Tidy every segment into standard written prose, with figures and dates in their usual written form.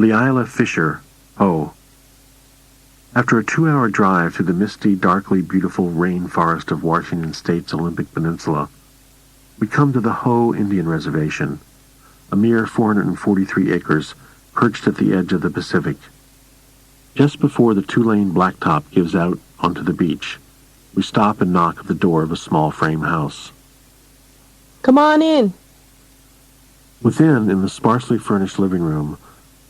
Leila Fisher, Ho. After a 2-hour drive through the misty, darkly beautiful rainforest of Washington State's Olympic Peninsula, we come to the Ho Indian Reservation, a mere 443 acres perched at the edge of the Pacific. Just before the 2-lane blacktop gives out onto the beach, we stop and knock at the door of a small frame house. Come on in. Within, in the sparsely furnished living room,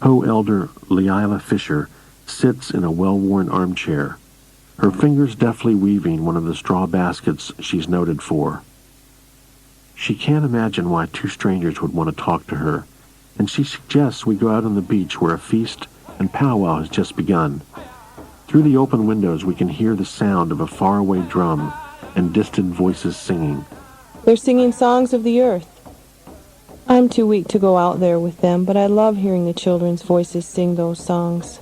Ho elder Leila Fisher sits in a well-worn armchair, her fingers deftly weaving one of the straw baskets she's noted for. She can't imagine why 2 strangers would want to talk to her, and she suggests we go out on the beach where a feast and powwow has just begun. Through the open windows we can hear the sound of a faraway drum and distant voices singing. They're singing songs of the earth. I'm too weak to go out there with them, but I love hearing the children's voices sing those songs.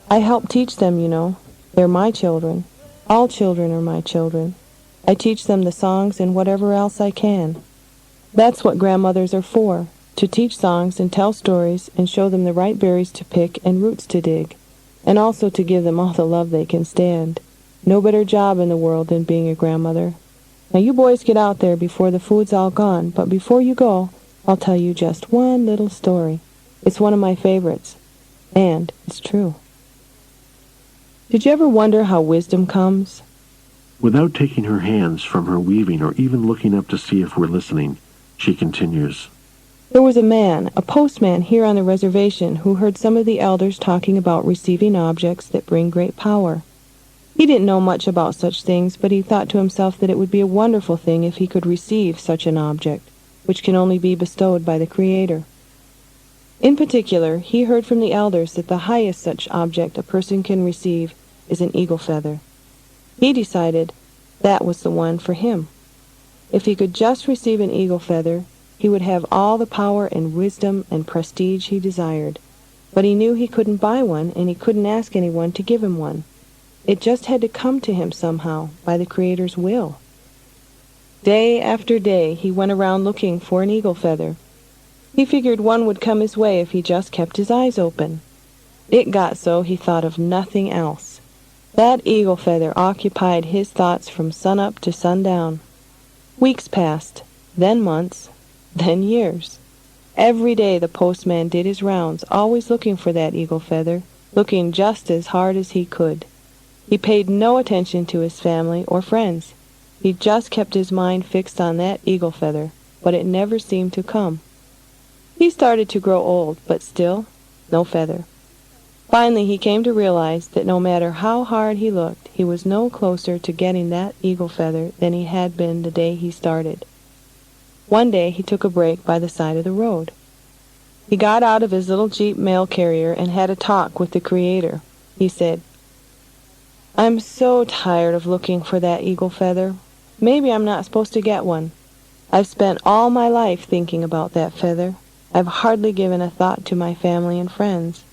I help teach them, you know. They're my children. All children are my children. I teach them the songs and whatever else I can. That's what grandmothers are for, to teach songs and tell stories and show them the right berries to pick and roots to dig, and also to give them all the love they can stand. No better job in the world than being a grandmother. Now you boys get out there before the food's all gone, but before you go, I'll tell you just one little story. It's one of my favorites, and it's true. Did you ever wonder how wisdom comes? Without taking her hands from her weaving or even looking up to see if we're listening, she continues. There was a man, a postman here on the reservation, who heard some of the elders talking about receiving objects that bring great power. He didn't know much about such things, but he thought to himself that it would be a wonderful thing if he could receive such an object, which can only be bestowed by the Creator. In particular, he heard from the elders that the highest such object a person can receive is an eagle feather. He decided that was the one for him. If he could just receive an eagle feather, he would have all the power and wisdom and prestige he desired. But he knew he couldn't buy one, and he couldn't ask anyone to give him one. It just had to come to him somehow, by the Creator's will. Day after day he went around looking for an eagle feather. He figured one would come his way if he just kept his eyes open. It got so he thought of nothing else. That eagle feather occupied his thoughts from sunup to sundown. Weeks passed, then months, then years. Every day the postman did his rounds, always looking for that eagle feather, looking just as hard as he could. He paid no attention to his family or friends. He just kept his mind fixed on that eagle feather, but it never seemed to come. He started to grow old, but still, no feather. Finally, he came to realize that no matter how hard he looked, he was no closer to getting that eagle feather than he had been the day he started. One day, he took a break by the side of the road. He got out of his little Jeep mail carrier and had a talk with the Creator. He said, "I'm so tired of looking for that eagle feather. Maybe I'm not supposed to get one. I've spent all my life thinking about that feather. I've hardly given a thought to my family and friends.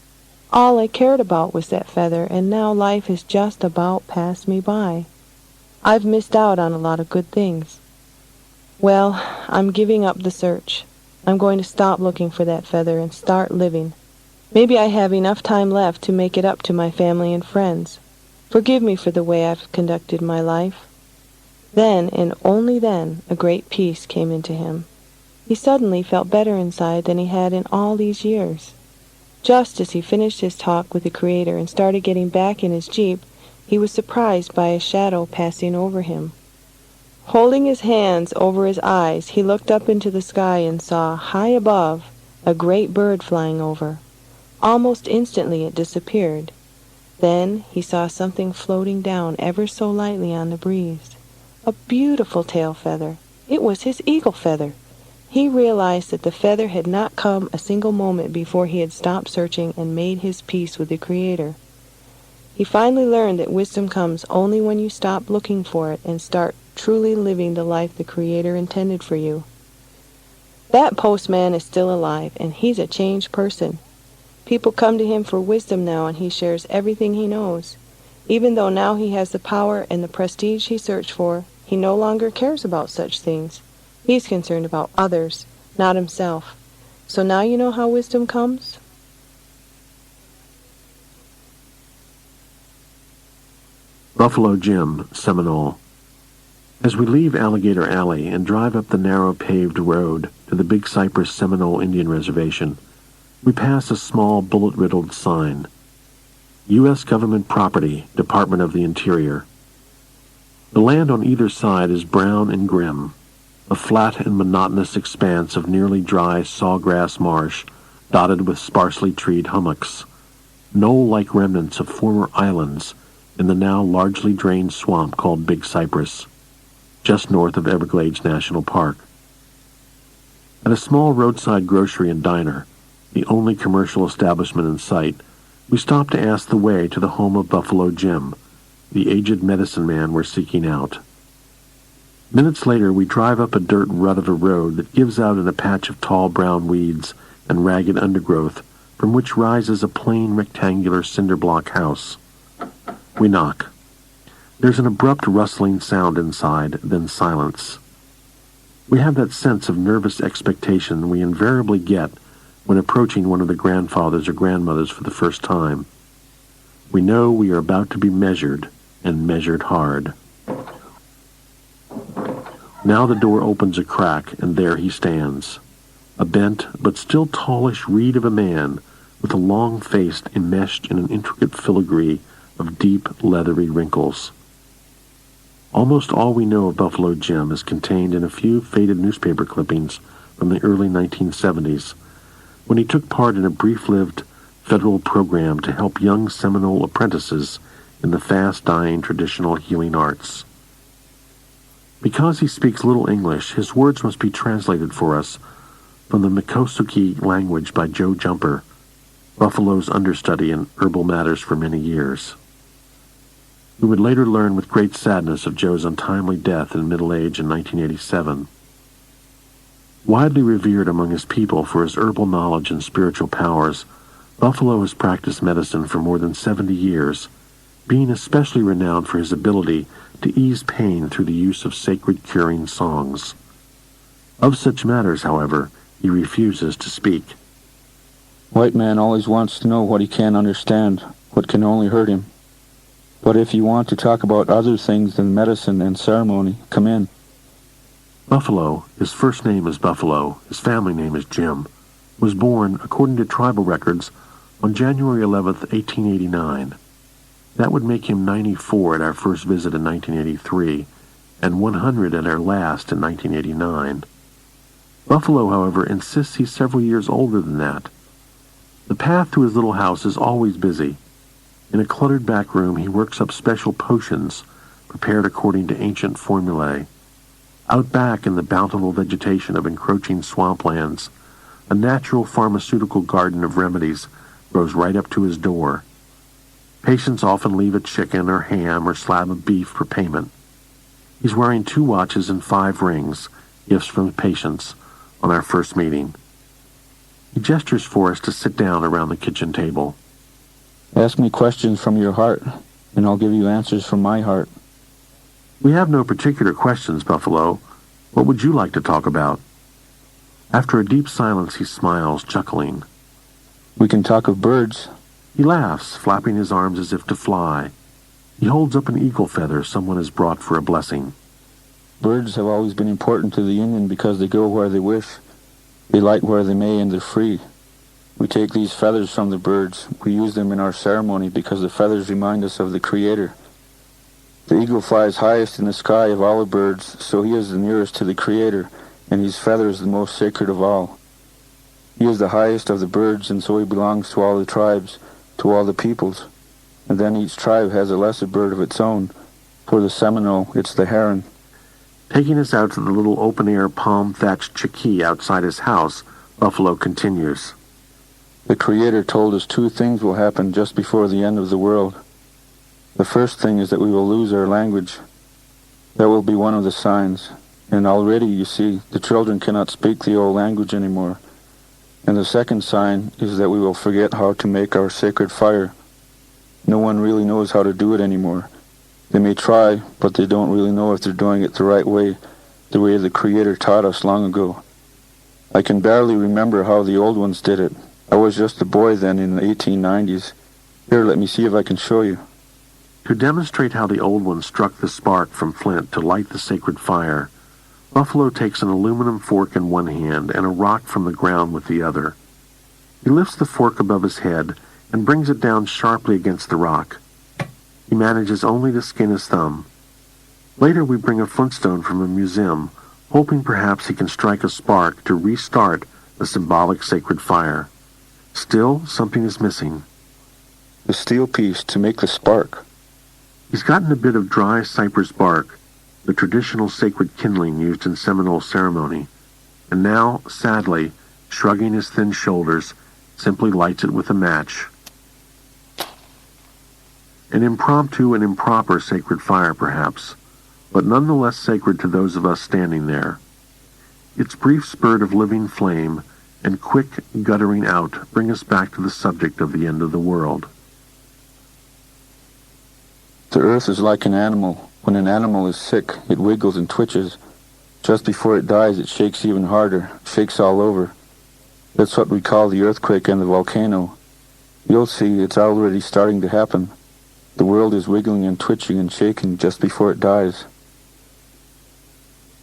All I cared about was that feather, and now life has just about passed me by. I've missed out on a lot of good things. Well, I'm giving up the search. I'm going to stop looking for that feather and start living. Maybe I have enough time left to make it up to my family and friends. Forgive me for the way I've conducted my life." Then, and only then, a great peace came into him. He suddenly felt better inside than he had in all these years. Just as he finished his talk with the Creator and started getting back in his Jeep, he was surprised by a shadow passing over him. Holding his hands over his eyes, he looked up into the sky and saw, high above, a great bird flying over. Almost instantly it disappeared. Then he saw something floating down ever so lightly on the breeze. A beautiful tail feather. It was his eagle feather. He realized that the feather had not come a single moment before he had stopped searching and made his peace with the Creator. He finally learned that wisdom comes only when you stop looking for it and start truly living the life the Creator intended for you. That postman is still alive, and he's a changed person. People come to him for wisdom now, and he shares everything he knows. Even though now he has the power and the prestige he searched for, he no longer cares about such things. He's concerned about others, not himself. So now you know how wisdom comes? Buffalo Jim, Seminole. As we leave Alligator Alley and drive up the narrow paved road to the Big Cypress Seminole Indian Reservation, we pass a small bullet-riddled sign. U.S. Government Property, Department of the Interior. The land on either side is brown and grim, a flat and monotonous expanse of nearly dry sawgrass marsh dotted with sparsely treed hummocks, knoll-like remnants of former islands in the now largely drained swamp called Big Cypress, just north of Everglades National Park. At a small roadside grocery and diner, the only commercial establishment in sight, we stop to ask the way to the home of Buffalo Jim, the aged medicine man we're seeking out. Minutes later, we drive up a dirt rut of a road that gives out in a patch of tall brown weeds and ragged undergrowth from which rises a plain rectangular cinder block house. We knock. There's an abrupt rustling sound inside, then silence. We have that sense of nervous expectation we invariably get when approaching one of the grandfathers or grandmothers for the first time. We know we are about to be measured, and measured hard. Now the door opens a crack, and there he stands, a bent but still tallish reed of a man with a long face enmeshed in an intricate filigree of deep, leathery wrinkles. Almost all we know of Buffalo Jim is contained in a few faded newspaper clippings from the early 1970s, when he took part in a brief-lived federal program to help young Seminole apprentices in the fast-dying traditional healing arts. Because he speaks little English, his words must be translated for us from the Miccosukee language by Joe Jumper, Buffalo's understudy in herbal matters for many years. We would later learn with great sadness of Joe's untimely death in middle age in 1987. Widely revered among his people for his herbal knowledge and spiritual powers, Buffalo has practiced medicine for more than 70 years, being especially renowned for his ability to ease pain through the use of sacred curing songs. Of such matters, however, he refuses to speak. White man always wants to know what he can't understand, what can only hurt him. But if you want to talk about other things than medicine and ceremony, come in. Buffalo, his first name is Buffalo, his family name is Jim, was born, according to tribal records, on January 11th, 1889. That would make him 94 at our first visit in 1983, and 100 at our last in 1989. Buffalo, however, insists he's several years older than that. The path to his little house is always busy. In a cluttered back room, he works up special potions, prepared according to ancient formulae. Out back in the bountiful vegetation of encroaching swamplands, a natural pharmaceutical garden of remedies grows right up to his door. Patients often leave a chicken or ham or slab of beef for payment. He's wearing 2 watches and 5 rings, gifts from patients, on our first meeting. He gestures for us to sit down around the kitchen table. Ask me questions from your heart, and I'll give you answers from my heart. We have no particular questions, Buffalo. What would you like to talk about? After a deep silence, he smiles, chuckling. We can talk of birds. He laughs, flapping his arms as if to fly. He holds up an eagle feather someone has brought for a blessing. Birds have always been important to the Indian because they go where they wish. They light where they may, and they're free. We take these feathers from the birds. We use them in our ceremony because the feathers remind us of the Creator. The eagle flies highest in the sky of all the birds, so he is the nearest to the Creator, and his feather is the most sacred of all. He is the highest of the birds, and so he belongs to all the tribes, to all the peoples. And then each tribe has a lesser bird of its own. For the Seminole, it's the heron. Taking us out to the little open-air palm-thatched chickee outside his house, Buffalo continues. The Creator told us 2 things will happen just before the end of the world. The first thing is that we will lose our language. That will be one of the signs. And already, you see, the children cannot speak the old language anymore. And the second sign is that we will forget how to make our sacred fire. No one really knows how to do it anymore. They may try, but they don't really know if they're doing it the right way, the way the Creator taught us long ago. I can barely remember how the old ones did it. I was just a boy then in the 1890s. Here, let me see if I can show you. To demonstrate how the Old One struck the spark from flint to light the sacred fire, Buffalo takes an aluminum fork in one hand and a rock from the ground with the other. He lifts the fork above his head and brings it down sharply against the rock. He manages only to skin his thumb. Later we bring a flintstone from a museum, hoping perhaps he can strike a spark to restart the symbolic sacred fire. Still, something is missing. The steel piece to make the spark. He's gotten a bit of dry cypress bark, the traditional sacred kindling used in Seminole ceremony, and now, sadly, shrugging his thin shoulders, simply lights it with a match. An impromptu and improper sacred fire, perhaps, but nonetheless sacred to those of us standing there. Its brief spurt of living flame and quick guttering out bring us back to the subject of the end of the world. The earth is like an animal. When an animal is sick, it wiggles and twitches. Just before it dies, it shakes even harder, shakes all over. That's what we call the earthquake and the volcano. You'll see it's already starting to happen. The world is wiggling and twitching and shaking just before it dies.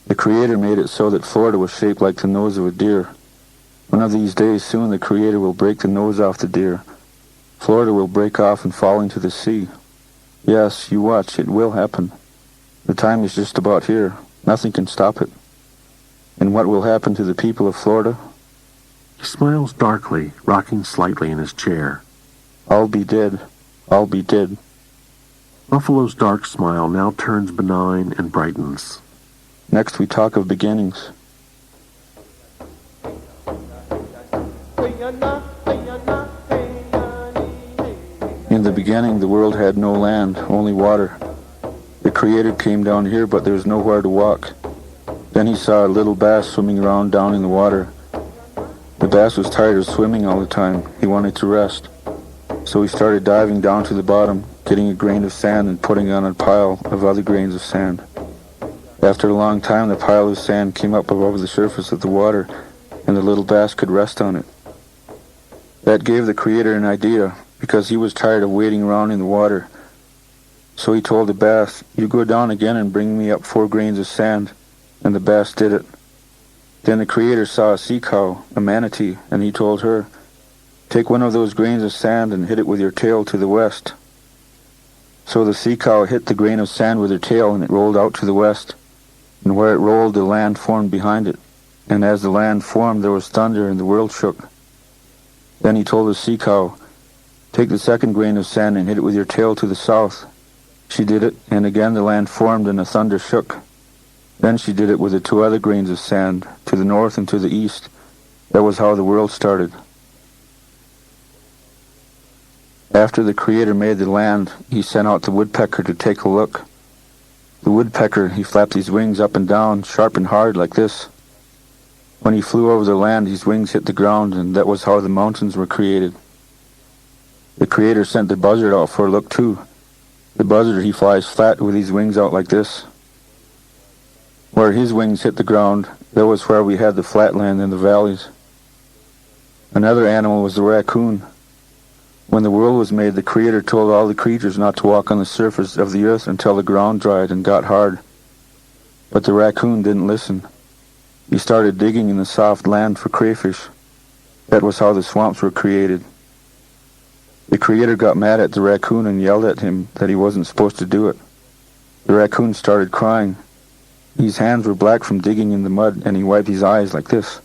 The Creator made it so that Florida was shaped like the nose of a deer. One of these days soon the Creator will break the nose off the deer. Florida will break off and fall into the sea. Yes, you watch, it will happen. The time is just about here. Nothing can stop it. And what will happen to the people of Florida? He smiles darkly, rocking slightly in his chair. I'll be dead. I'll be dead. Buffalo's dark smile now turns benign and brightens. Next we talk of beginnings. In the beginning, the world had no land, only water. The Creator came down here, but there was nowhere to walk. Then he saw a little bass swimming around down in the water. The bass was tired of swimming all the time. He wanted to rest. So he started diving down to the bottom, getting a grain of sand and putting it on a pile of other grains of sand. After a long time, the pile of sand came up above the surface of the water, and the little bass could rest on it. That gave the Creator an idea, because he was tired of waiting around in the water. So he told the bass, "You go down again and bring me up 4 grains of sand." And the bass did it. Then the Creator saw a sea cow, a manatee, and he told her, "Take one of those grains of sand and hit it with your tail to the west." So the sea cow hit the grain of sand with her tail, and it rolled out to the west. And where it rolled, the land formed behind it. And as the land formed, there was thunder, and the world shook. Then he told the sea cow, "Take the second grain of sand and hit it with your tail to the south." She did it, and again the land formed and the thunder shook. Then she did it with the 2 other grains of sand, to the north and to the east. That was how the world started. After the Creator made the land, he sent out the woodpecker to take a look. The woodpecker, he flapped his wings up and down, sharp and hard like this. When he flew over the land, his wings hit the ground, and that was how the mountains were created. The Creator sent the buzzard out for a look too. The buzzard, he flies flat with his wings out like this. Where his wings hit the ground, that was where we had the flat land and the valleys. Another animal was the raccoon. When the world was made, the Creator told all the creatures not to walk on the surface of the earth until the ground dried and got hard. But the raccoon didn't listen. He started digging in the soft land for crayfish. That was how the swamps were created. The Creator got mad at the raccoon and yelled at him that he wasn't supposed to do it. The raccoon started crying. His hands were black from digging in the mud, and he wiped his eyes like this.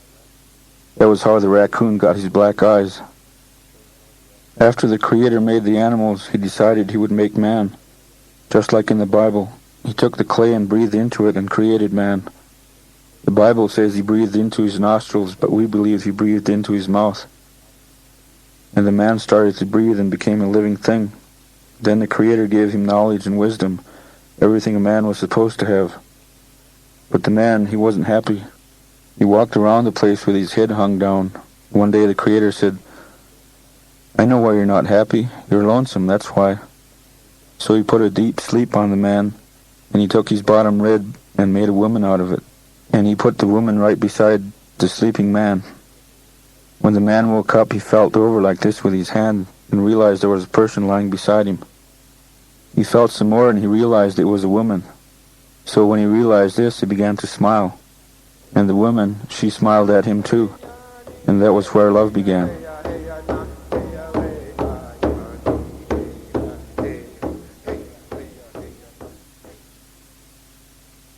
That was how the raccoon got his black eyes. After the Creator made the animals, he decided he would make man. Just like in the Bible, he took the clay and breathed into it and created man. The Bible says he breathed into his nostrils, but we believe he breathed into his mouth. And the man started to breathe and became a living thing. Then the Creator gave him knowledge and wisdom, everything a man was supposed to have. But the man, he wasn't happy. He walked around the place with his head hung down. One day the Creator said, "I know why you're not happy. You're lonesome, that's why." So he put a deep sleep on the man, and he took his bottom rib and made a woman out of it. And he put the woman right beside the sleeping man. When the man woke up, he felt over like this with his hand and realized there was a person lying beside him. He felt some more and he realized it was a woman. So when he realized this, he began to smile. And the woman, she smiled at him too. And that was where love began.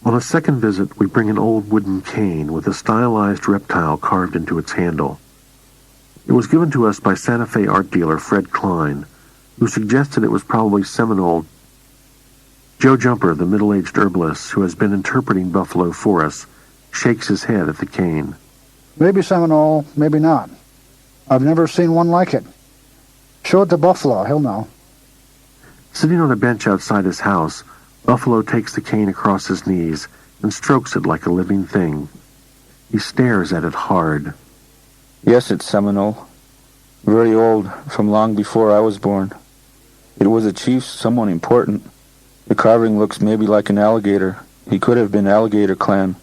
On a second visit, we bring an old wooden cane with a stylized reptile carved into its handle. It was given to us by Santa Fe art dealer Fred Klein, who suggested it was probably Seminole. Joe Jumper, the middle-aged herbalist who has been interpreting buffalo for us, shakes his head at the cane. Maybe Seminole, maybe not. I've never seen one like it. Show it to Buffalo, he'll know. Sitting on a bench outside his house, Buffalo takes the cane across his knees and strokes it like a living thing. He stares at it hard. Yes, it's Seminole. Very old, from long before I was born. It was a chief, someone important. The carving looks maybe like an alligator. He could have been Alligator Clan.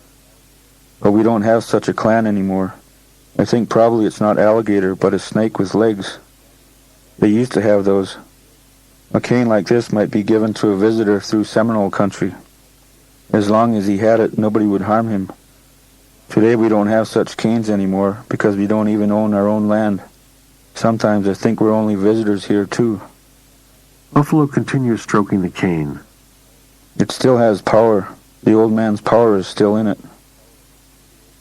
But we don't have such a clan anymore. I think probably it's not alligator, but a snake with legs. They used to have those. A cane like this might be given to a visitor through Seminole country. As long as he had it, nobody would harm him. Today we don't have such canes anymore because we don't even own our own land. Sometimes I think we're only visitors here too. Buffalo continues stroking the cane. It still has power. The old man's power is still in it.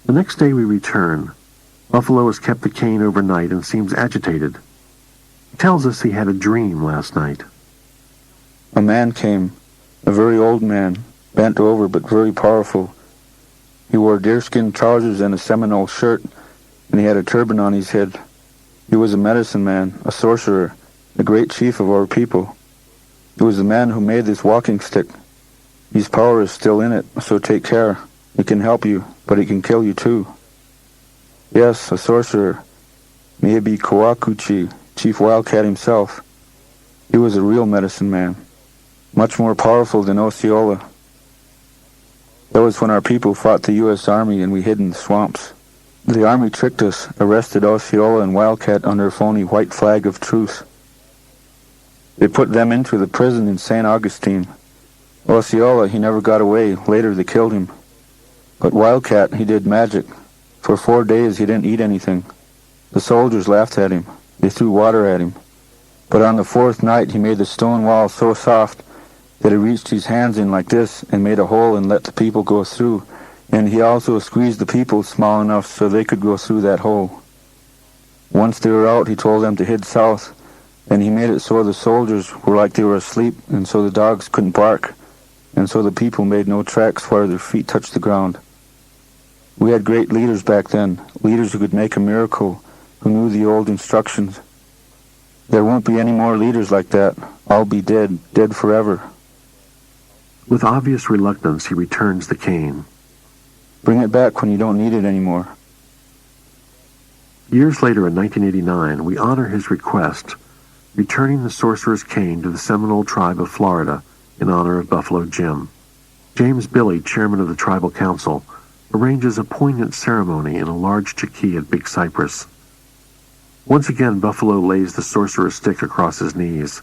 The next day we return. Buffalo has kept the cane overnight and seems agitated. He tells us he had a dream last night. A man came, a very old man, bent over but very powerful. He wore deerskin trousers and a Seminole shirt, and he had a turban on his head. He was a medicine man, a sorcerer, a great chief of our people. He was the man who made this walking stick. His power is still in it, so take care. It can help you, but it can kill you too. Yes, a sorcerer. Maybe Coacuchi, Chief Wildcat himself. He was a real medicine man, much more powerful than Osceola. That was when our people fought the U.S. Army and we hid in the swamps. The Army tricked us, arrested Osceola and Wildcat under a phony white flag of truce. They put them into the prison in St. Augustine. Osceola, he never got away. Later they killed him. But Wildcat, he did magic. For 4 days he didn't eat anything. The soldiers laughed at him. They threw water at him. But on the 4th night he made the stone wall so soft that he reached his hands in like this and made a hole and let the people go through. And he also squeezed the people small enough so they could go through that hole. Once they were out, he told them to head south. And he made it so the soldiers were like they were asleep, and so the dogs couldn't bark, and so the people made no tracks where their feet touched the ground. We had great leaders back then, leaders who could make a miracle, who knew the old instructions. There won't be any more leaders like that. I'll be dead, dead forever. With obvious reluctance, he returns the cane. Bring it back when you don't need it anymore. Years later, in 1989, we honor his request, returning the sorcerer's cane to the Seminole tribe of Florida in honor of Buffalo Jim. James Billy, chairman of the tribal council, arranges a poignant ceremony in a large chikee at Big Cypress. Once again, Buffalo lays the sorcerer's stick across his knees.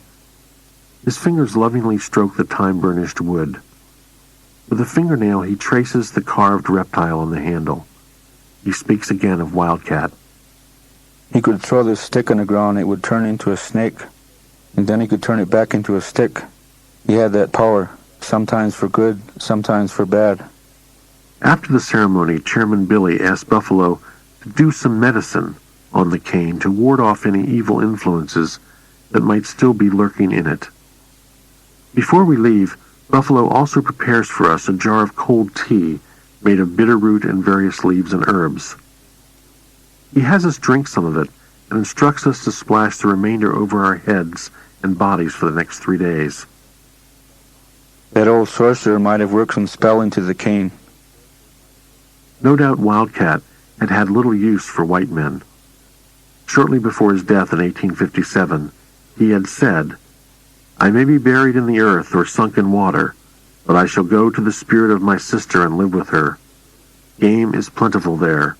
His fingers lovingly stroke the time-burnished wood. With a fingernail, he traces the carved reptile on the handle. He speaks again of Wildcat. He could throw this stick on the ground, it would turn into a snake, and then he could turn it back into a stick. He had that power, sometimes for good, sometimes for bad. After the ceremony, Chairman Billy asked Buffalo to do some medicine on the cane to ward off any evil influences that might still be lurking in it. Before we leave, Buffalo also prepares for us a jar of cold tea made of bitter root and various leaves and herbs. He has us drink some of it and instructs us to splash the remainder over our heads and bodies for the next 3 days. That old sorcerer might have worked some spell into the cane. No doubt Wildcat had had little use for white men. Shortly before his death in 1857, he had said, "I may be buried in the earth or sunk in water, but I shall go to the spirit of my sister and live with her. Game is plentiful there,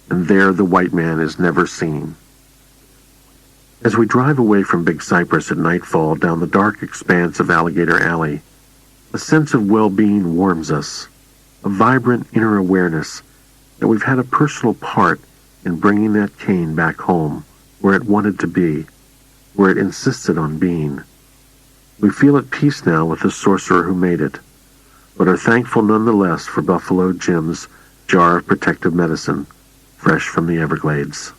and there the white man is never seen." As we drive away from Big Cypress at nightfall down the dark expanse of Alligator Alley, a sense of well-being warms us, a vibrant inner awareness that we've had a personal part in bringing that cane back home, where it wanted to be, where it insisted on being. We feel at peace now with the sorcerer who made it, but are thankful nonetheless for Buffalo Jim's jar of protective medicine, fresh from the Everglades.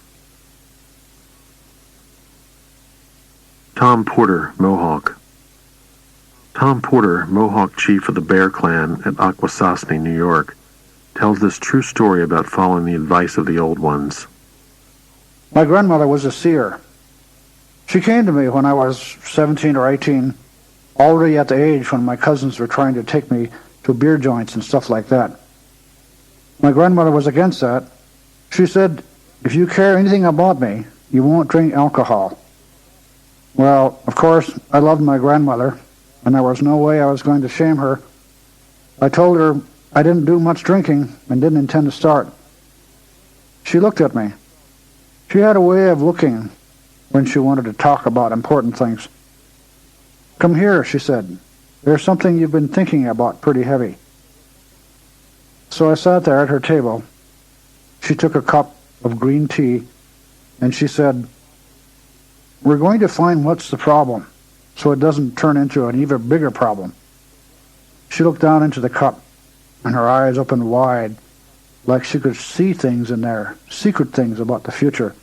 Tom Porter, Mohawk. Tom Porter, Mohawk chief of the Bear Clan at Akwesasne, New York, tells this true story about following the advice of the old ones. My grandmother was a seer. She came to me when I was 17 or 18, already at the age when my cousins were trying to take me to beer joints and stuff like that. My grandmother was against that. She said, if you care anything about me, you won't drink alcohol. Well, of course, I loved my grandmother, and there was no way I was going to shame her. I told her I didn't do much drinking and didn't intend to start. She looked at me. She had a way of looking when she wanted to talk about important things. Come here, she said. There's something you've been thinking about pretty heavy. So I sat there at her table. She took a cup of green tea, and she said, we're going to find what's the problem, so it doesn't turn into an even bigger problem. She looked down into the cup, and her eyes opened wide, like she could see things in there, secret things about the future.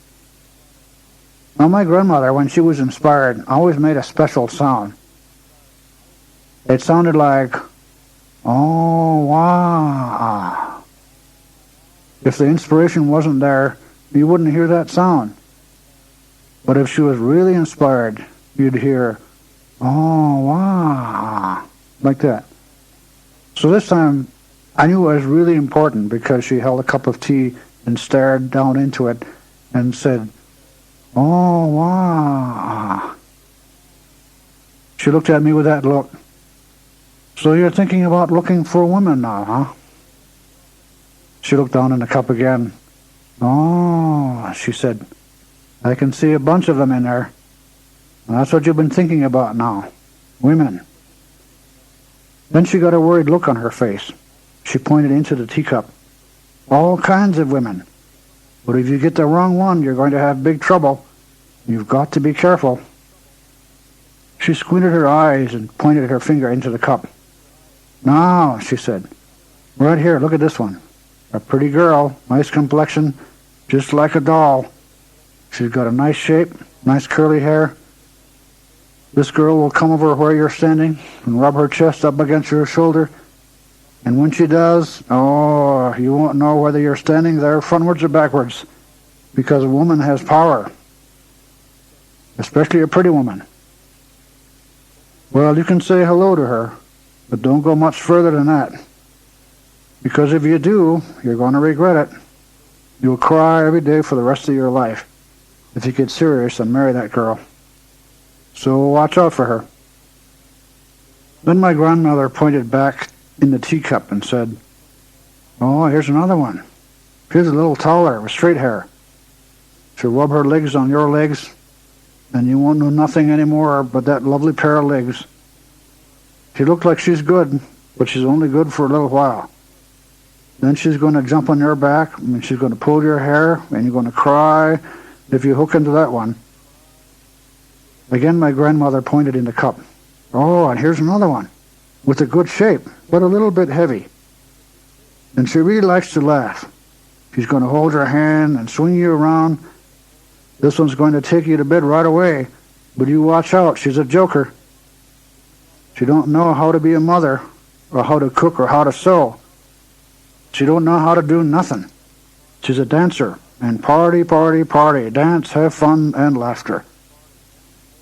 Now, my grandmother, when she was inspired, always made a special sound. It sounded like, oh, wow. If the inspiration wasn't there, you wouldn't hear that sound. But if she was really inspired, you'd hear, oh, wow, like that. So this time, I knew it was really important because she held a cup of tea and stared down into it and said, oh, wow. She looked at me with that look. So you're thinking about looking for a woman now, huh? She looked down in the cup again. Oh, she said, I can see a bunch of them in there. And that's what you've been thinking about now. Women. Then she got a worried look on her face. She pointed into the teacup. All kinds of women. But if you get the wrong one, you're going to have big trouble. You've got to be careful. She squinted her eyes and pointed her finger into the cup. Now, she said, right here, look at this one. A pretty girl, nice complexion, just like a doll. She's got a nice shape, nice curly hair. This girl will come over where you're standing and rub her chest up against your shoulder. And when she does, oh, you won't know whether you're standing there frontwards or backwards, because a woman has power, especially a pretty woman. Well, you can say hello to her, but don't go much further than that, because if you do, you're going to regret it. You'll cry every day for the rest of your life if you get serious and marry that girl. So watch out for her. Then my grandmother pointed back in the teacup and said, oh, here's another one. She's a little taller with straight hair. She'll rub her legs on your legs, and you won't know nothing anymore but that lovely pair of legs. She looked like she's good, but she's only good for a little while. Then she's going to jump on your back, and she's going to pull your hair, and you're going to cry if you hook into that one. Again, my grandmother pointed in the cup. Oh, and here's another one, with a good shape, but a little bit heavy. And she really likes to laugh. She's going to hold your hand and swing you around. This one's going to take you to bed right away, but you watch out, she's a joker. She don't know how to be a mother, or how to cook, or how to sew. She don't know how to do nothing. She's a dancer, and party, party, party, dance, have fun, and laughter.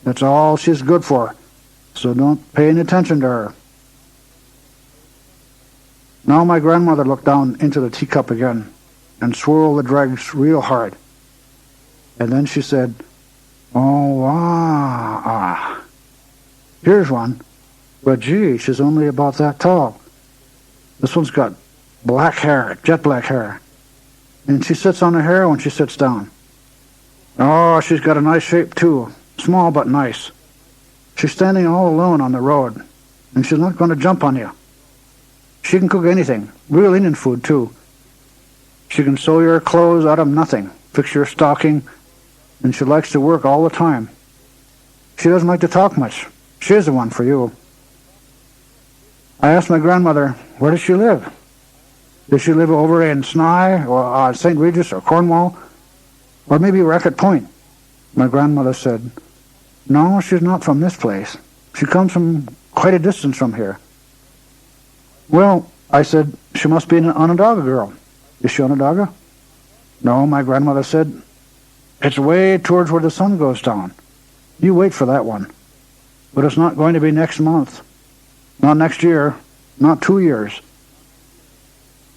That's all she's good for, so don't pay any attention to her. Now my grandmother looked down into the teacup again and swirled the dregs real hard. And then she said, oh, wow. Here's one, but gee, she's only about that tall. This one's got black hair, jet black hair. And she sits on her hair when she sits down. Oh, she's got a nice shape, too. Small but nice. She's standing all alone on the road, and she's not going to jump on you. She can cook anything, real Indian food, too. She can sew your clothes out of nothing, fix your stocking, and she likes to work all the time. She doesn't like to talk much. She's the one for you. I asked my grandmother, where does she live? Does she live over in Snai, or St. Regis, or Cornwall, or maybe Racket Point? My grandmother said, no, she's not from this place. She comes from quite a distance from here. Well, I said, she must be an Onondaga girl. Is she Onondaga? No, my grandmother said, it's way towards where the sun goes down. You wait for that one. But it's not going to be next month. Not next year. Not 2 years.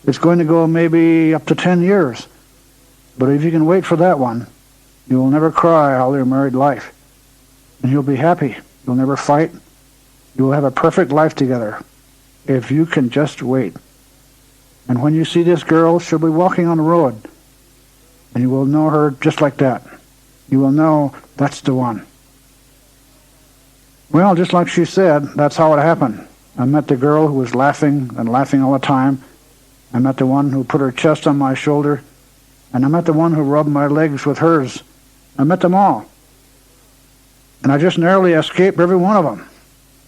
It's going to go maybe up to 10 years. But if you can wait for that one, you will never cry all your married life. And you'll be happy. You'll never fight. You will have a perfect life together. If you can just wait. And when you see this girl, she'll be walking on the road. And you will know her just like that. You will know that's the one. Well, just like she said, that's how it happened. I met the girl who was laughing and laughing all the time. I met the one who put her chest on my shoulder. And I met the one who rubbed my legs with hers. I met them all. And I just narrowly escaped every one of them.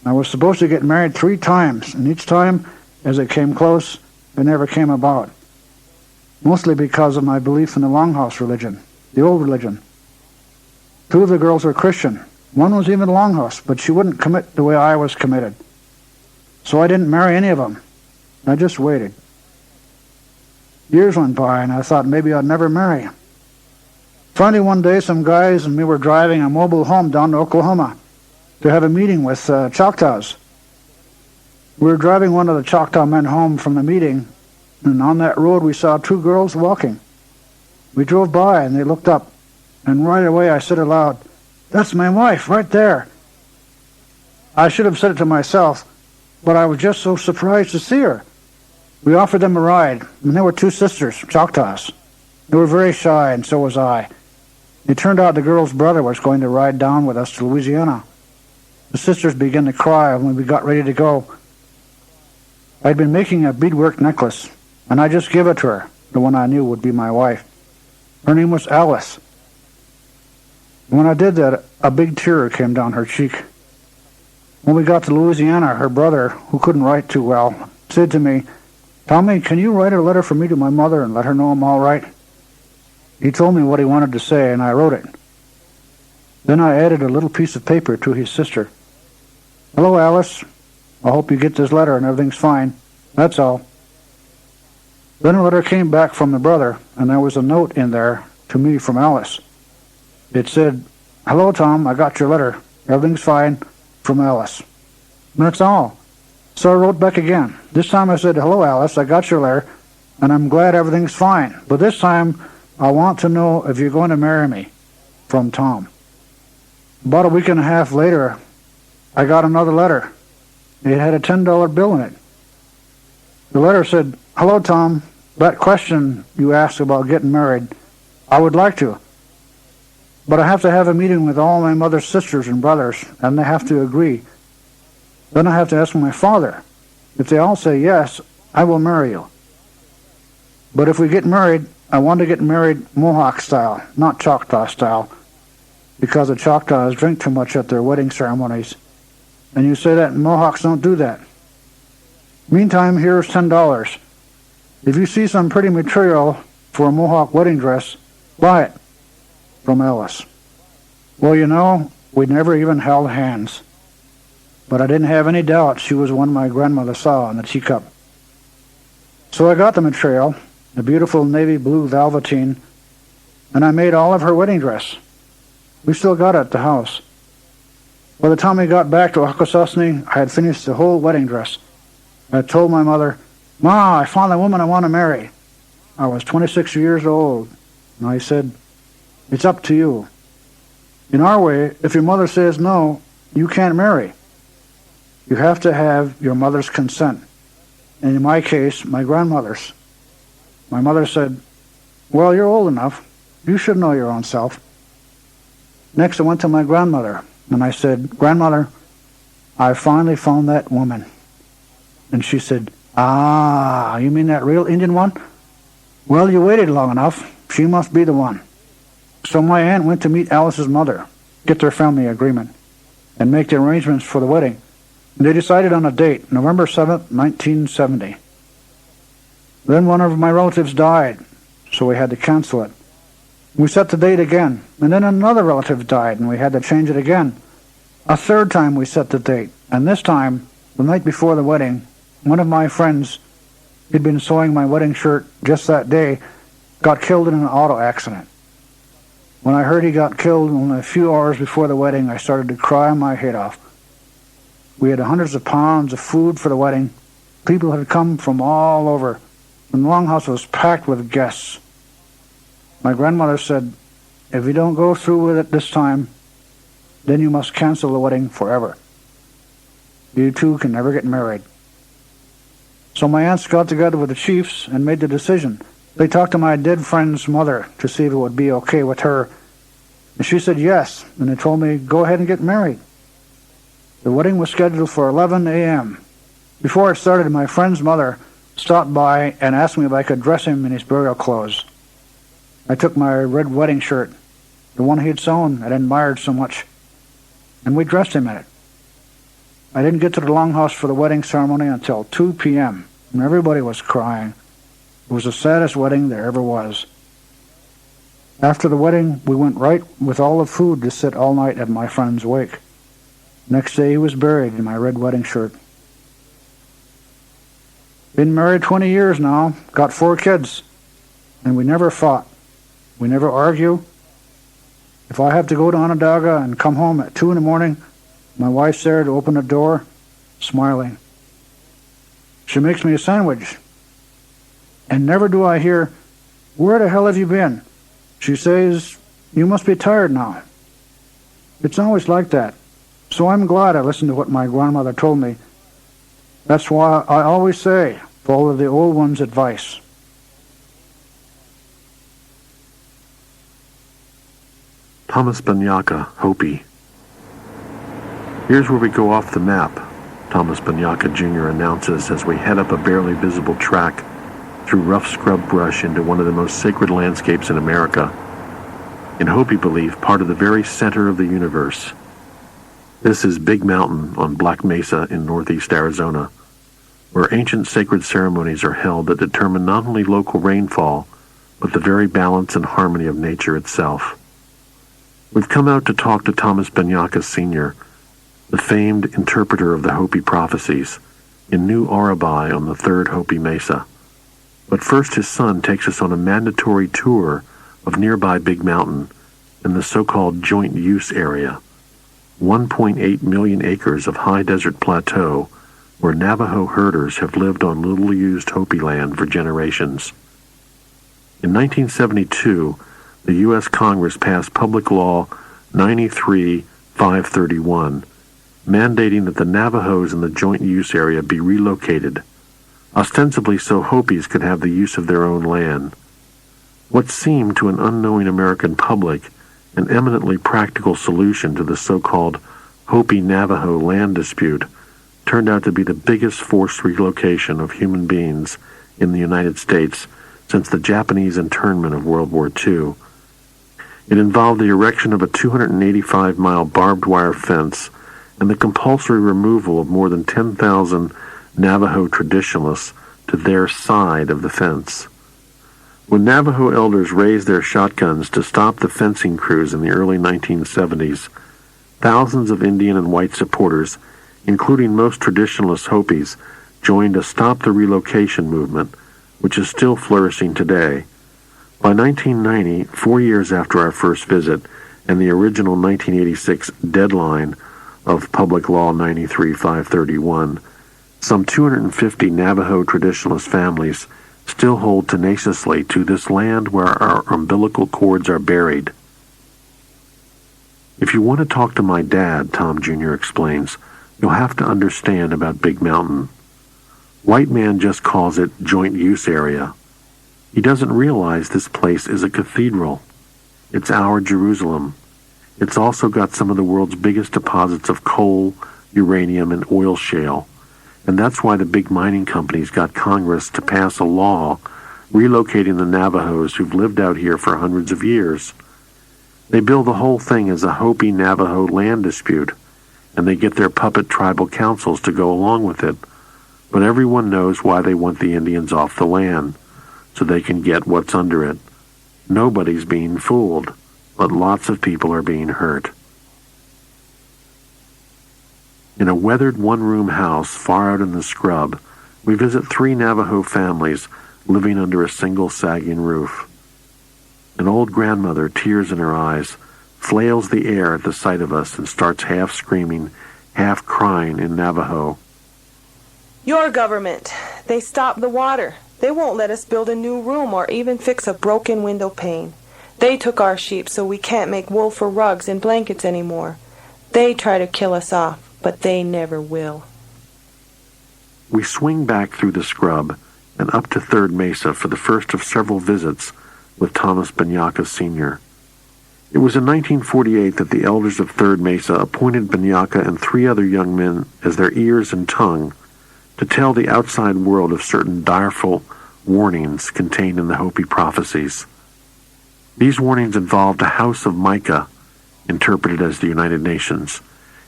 I was supposed to get married 3 times, and each time, as it came close, it never came about. Mostly because of my belief in the Longhouse religion, the old religion. 2 of the girls were Christian. One was even Longhouse, but she wouldn't commit the way I was committed. So I didn't marry any of them. I just waited. Years went by, and I thought maybe I'd never marry. Finally, one day, some guys and me were driving a mobile home down to Oklahoma to have a meeting with Choctaws. We were driving one of the Choctaw men home from the meeting, and on that road we saw 2 girls walking. We drove by, and they looked up, and right away I said aloud, "That's my wife, right there." I should have said it to myself, but I was just so surprised to see her. We offered them a ride, and they were 2 sisters, Choctaws. They were very shy, and so was I. It turned out the girl's brother was going to ride down with us to Louisiana. The sisters began to cry when we got ready to go. I'd been making a beadwork necklace, and I just gave it to her, the one I knew would be my wife. Her name was Alice. When I did that, a big tear came down her cheek. When we got to Louisiana, her brother, who couldn't write too well, said to me, "Tommy, can you write a letter for me to my mother and let her know I'm all right?" He told me what he wanted to say, and I wrote it. Then I added a little piece of paper to his sister. "Hello, Alice. I hope you get this letter and everything's fine. That's all." Then a letter came back from the brother, and there was a note in there to me from Alice. It said, "Hello, Tom. I got your letter. Everything's fine. From Alice." And that's all. So I wrote back again. This time I said, "Hello, Alice. I got your letter, and I'm glad everything's fine. But this time, I want to know if you're going to marry me. From Tom." About a week and a half later, I got another letter. It had a $10 bill in it. The letter said, "Hello, Tom. That question you asked about getting married, I would like to. But I have to have a meeting with all my mother's sisters and brothers, and they have to agree. Then I have to ask my father. If they all say yes, I will marry you. But if we get married, I want to get married Mohawk style, not Choctaw style, because the Choctaws drink too much at their wedding ceremonies. And you say that Mohawks don't do that. Meantime, here's $10. If you see some pretty material for a Mohawk wedding dress, buy it." From Alice. Well, you know, we'd never even held hands. But I didn't have any doubt she was one my grandmother saw in the teacup. So I got the material, a beautiful navy blue velveteen, and I made all of her wedding dress. We still got it at the house. By the time we got back to Akwesasne, I had finished the whole wedding dress. I told my mother, "Ma, I found the woman I want to marry." I was 26 years old, and I said, "It's up to you. In our way, if your mother says no, you can't marry. You have to have your mother's consent. And in my case, my grandmother's." My mother said, "Well, you're old enough. You should know your own self." Next, I went to my grandmother, and I said, "Grandmother, I finally found that woman." And she said, "Ah, you mean that real Indian one? Well, you waited long enough. She must be the one." So my aunt went to meet Alice's mother, get their family agreement, and make the arrangements for the wedding. And they decided on a date, November 7th, 1970. Then one of my relatives died, so we had to cancel it. We set the date again, and then another relative died, and we had to change it again. A third time we set the date, and this time, the night before the wedding, one of my friends, who'd been sewing my wedding shirt just that day, got killed in an auto accident. When I heard he got killed only a few hours before the wedding, I started to cry my head off. We had hundreds of pounds of food for the wedding. People had come from all over, and the longhouse was packed with guests. My grandmother said, "If you don't go through with it this time, then you must cancel the wedding forever. You two can never get married." So my aunts got together with the chiefs and made the decision. They talked to my dead friend's mother to see if it would be okay with her. And she said yes, and they told me, "Go ahead and get married." The wedding was scheduled for 11 a.m. Before it started, my friend's mother stopped by and asked me if I could dress him in his burial clothes. I took my red wedding shirt, the one he had sewn and admired so much, and we dressed him in it. I didn't get to the longhouse for the wedding ceremony until 2 p.m., and everybody was crying. It was the saddest wedding there ever was. After the wedding, we went right with all the food to sit all night at my friend's wake. Next day, he was buried in my red wedding shirt. Been married 20 years now, got 4 kids, and we never fought. We never argue. If I have to go to Onondaga and come home at 2 in the morning, my wife's there to open the door, smiling. She makes me a sandwich. And never do I hear, "Where the hell have you been?" She says, "You must be tired now." It's always like that. So I'm glad I listened to what my grandmother told me. That's why I always say, follow the old one's advice. Thomas Banyaka, Hopi. "Here's where we go off the map," Thomas Banyaka Jr. announces as we head up a barely visible track through rough scrub brush into one of the most sacred landscapes in America. In Hopi belief, part of the very center of the universe. This is Big Mountain on Black Mesa in northeast Arizona, where ancient sacred ceremonies are held that determine not only local rainfall, but the very balance and harmony of nature itself. We've come out to talk to Thomas Banyaka Sr., the famed interpreter of the Hopi prophecies, in New Arabai on the third Hopi Mesa. But first his son takes us on a mandatory tour of nearby Big Mountain in the so-called joint use area, 1.8 million acres of high desert plateau where Navajo herders have lived on little-used Hopi land for generations. In 1972, the U.S. Congress passed Public Law 93-531, mandating that the Navajos in the joint use area be relocated, ostensibly so Hopis could have the use of their own land. What seemed to an unknowing American public an eminently practical solution to the so-called Hopi-Navajo land dispute turned out to be the biggest forced relocation of human beings in the United States since the Japanese internment of World War II. It involved the erection of a 285-mile barbed wire fence and the compulsory removal of more than 10,000 Navajo traditionalists to their side of the fence. When Navajo elders raised their shotguns to stop the fencing crews in the early 1970s, thousands of Indian and white supporters, including most traditionalist Hopis, joined a Stop the Relocation movement, which is still flourishing today. By 1990, 4 years after our first visit, and the original 1986 deadline of Public Law 93-531, some 250 Navajo traditionalist families still hold tenaciously to this land where our umbilical cords are buried. "If you want to talk to my dad," Tom Jr. explains, "you'll have to understand about Big Mountain. White man just calls it joint use area. He doesn't realize this place is a cathedral. It's our Jerusalem. It's also got some of the world's biggest deposits of coal, uranium, and oil shale. And that's why the big mining companies got Congress to pass a law relocating the Navajos who've lived out here for hundreds of years. They bill the whole thing as a Hopi-Navajo land dispute, and they get their puppet tribal councils to go along with it. But everyone knows why they want the Indians off the land, so they can get what's under it. Nobody's being fooled, but lots of people are being hurt. In a weathered one-room house far out in the scrub, we visit 3 Navajo families living under a single sagging roof. An old grandmother, tears in her eyes, flails the air at the sight of us and starts half screaming, half crying in Navajo. Your government. They stopped the water. They won't let us build a new room or even fix a broken window pane. They took our sheep so we can't make wool for rugs and blankets anymore. They try to kill us off, but they never will. We swing back through the scrub and up to Third Mesa for the first of several visits with Thomas Banyaka Sr. It was in 1948 that the elders of Third Mesa appointed Banyaka and 3 other young men as their ears and tongue to tell the outside world of certain direful warnings contained in the Hopi prophecies. These warnings involved a house of mica, interpreted as the United Nations,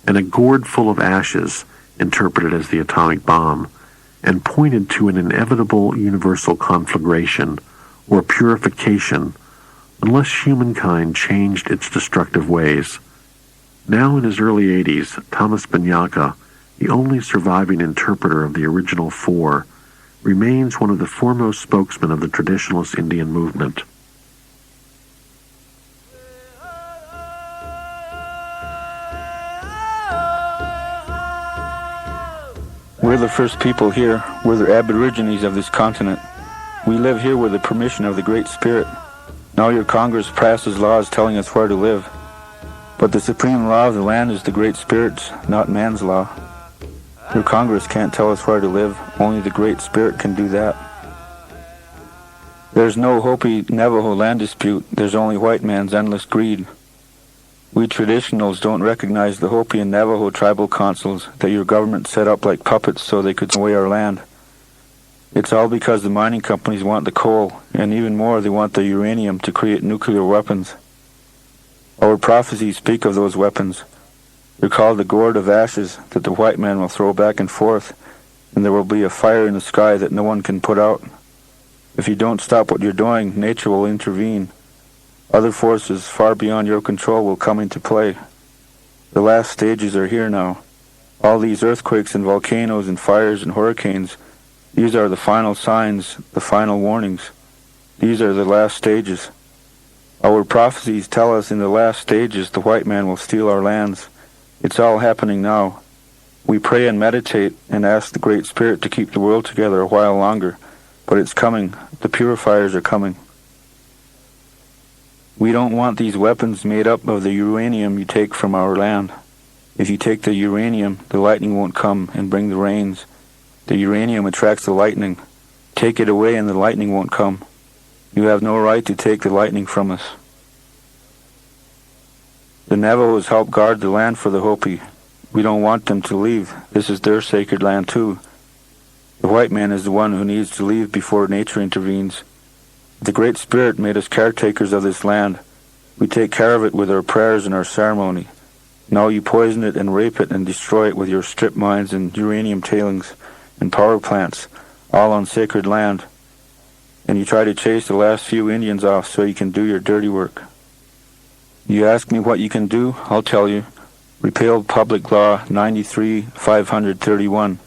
and a gourd full of ashes, interpreted as the atomic bomb, and pointed to an inevitable universal conflagration, or purification, unless humankind changed its destructive ways. Now in his early 80s, Thomas Banyaka, the only surviving interpreter of the original 4, remains one of the foremost spokesmen of the traditionalist Indian movement. We're the first people here. We're the aborigines of this continent. We live here with the permission of the Great Spirit. Now your Congress passes laws telling us where to live. But the supreme law of the land is the Great Spirit's, not man's law. Your Congress can't tell us where to live. Only the Great Spirit can do that. There's no Hopi-Navajo land dispute. There's only white man's endless greed. We traditionals don't recognize the Hopi and Navajo tribal councils that your government set up like puppets so they could take away our land. It's all because the mining companies want the coal, and even more, they want the uranium to create nuclear weapons. Our prophecies speak of those weapons. They're called the gourd of ashes that the white man will throw back and forth, and there will be a fire in the sky that no one can put out. If you don't stop what you're doing, nature will intervene. Other forces far beyond your control will come into play. The last stages are here now. All these earthquakes and volcanoes and fires and hurricanes, these are the final signs, the final warnings. These are the last stages. Our prophecies tell us in the last stages the white man will steal our lands. It's all happening now. We pray and meditate and ask the Great Spirit to keep the world together a while longer, but it's coming. The purifiers are coming. We don't want these weapons made up of the uranium you take from our land. If you take the uranium, the lightning won't come and bring the rains. The uranium attracts the lightning. Take it away and the lightning won't come. You have no right to take the lightning from us. The Navajos help guard the land for the Hopi. We don't want them to leave. This is their sacred land too. The white man is the one who needs to leave before nature intervenes. The Great Spirit made us caretakers of this land. We take care of it with our prayers and our ceremony. Now you poison it and rape it and destroy it with your strip mines and uranium tailings and power plants, all on sacred land. And you try to chase the last few Indians off so you can do your dirty work. You ask me what you can do, I'll tell you. Repeal Public Law 93-531.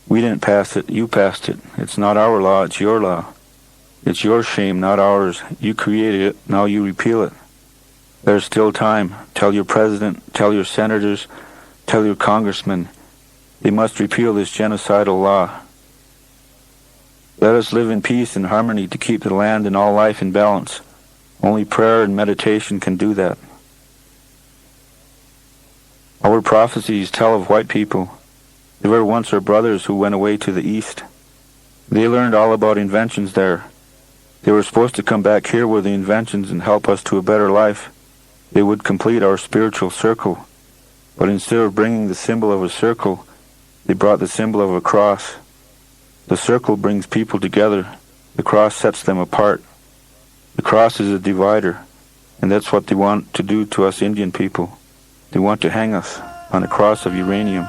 We didn't pass it, you passed it. It's not our law, it's your law. It's your shame, not ours. You created it, now you repeal it. There's still time. Tell your president, tell your senators, tell your congressmen. They must repeal this genocidal law. Let us live in peace and harmony to keep the land and all life in balance. Only prayer and meditation can do that. Our prophecies tell of white people. They were once our brothers who went away to the east. They learned all about inventions there. They were supposed to come back here with the inventions and help us to a better life. They would complete our spiritual circle, but instead of bringing the symbol of a circle, they brought the symbol of a cross. The circle brings people together. The cross sets them apart. The cross is a divider, and that's what they want to do to us Indian people. They want to hang us on a cross of uranium.